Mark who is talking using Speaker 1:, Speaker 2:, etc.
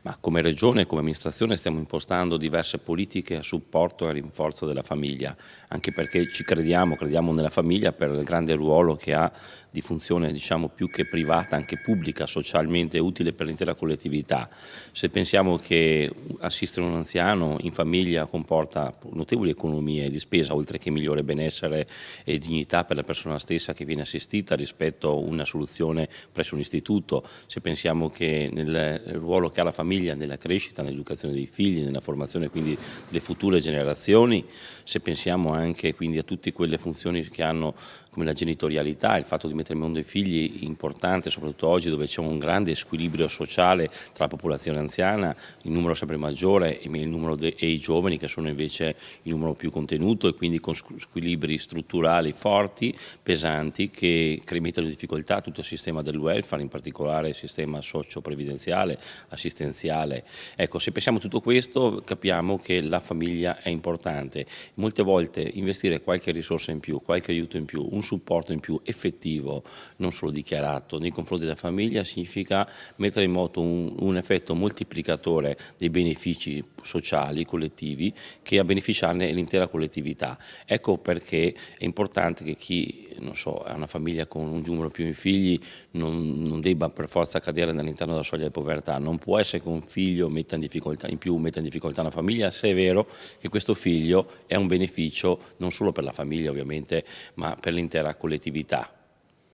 Speaker 1: Ma come Regione e come amministrazione stiamo impostando diverse politiche a supporto e a rinforzo della famiglia, anche perché crediamo nella famiglia per il grande ruolo che ha di funzione, diciamo, più che privata, anche pubblica, socialmente utile per l'intera collettività. Se pensiamo che assistere un anziano in famiglia comporta notevoli economie di spesa, oltre che migliore benessere e dignità per la persona stessa che viene assistita rispetto a una soluzione presso un istituto, se pensiamo che nel ruolo che ha la famiglia nella crescita, nell'educazione dei figli, nella formazione quindi delle future generazioni, se pensiamo anche quindi a tutte quelle funzioni che hanno come la genitorialità, il fatto di mettere in mondo i figli importante, soprattutto oggi dove c'è un grande squilibrio sociale tra la popolazione anziana, il numero sempre maggiore e i giovani che sono invece il numero più contenuto e quindi con squilibri strutturali forti, pesanti, che mettono in difficoltà tutto il sistema del welfare, in particolare il sistema socio-previdenziale, assistenziale. Ecco, se pensiamo a tutto questo capiamo che la famiglia è importante. Molte volte investire qualche risorsa in più, qualche aiuto in più, un supporto in più effettivo, non solo dichiarato, nei confronti della famiglia significa mettere in moto un effetto moltiplicatore dei benefici sociali, collettivi, che a beneficiarne è l'intera collettività. Ecco perché è importante che chi, non so, ha una famiglia con un numero più di figli non debba per forza cadere all'interno della soglia di povertà. Non può essere che un figlio metta in difficoltà una famiglia, se è vero che questo figlio è un beneficio non solo per la famiglia ovviamente, ma per l'intera collettività.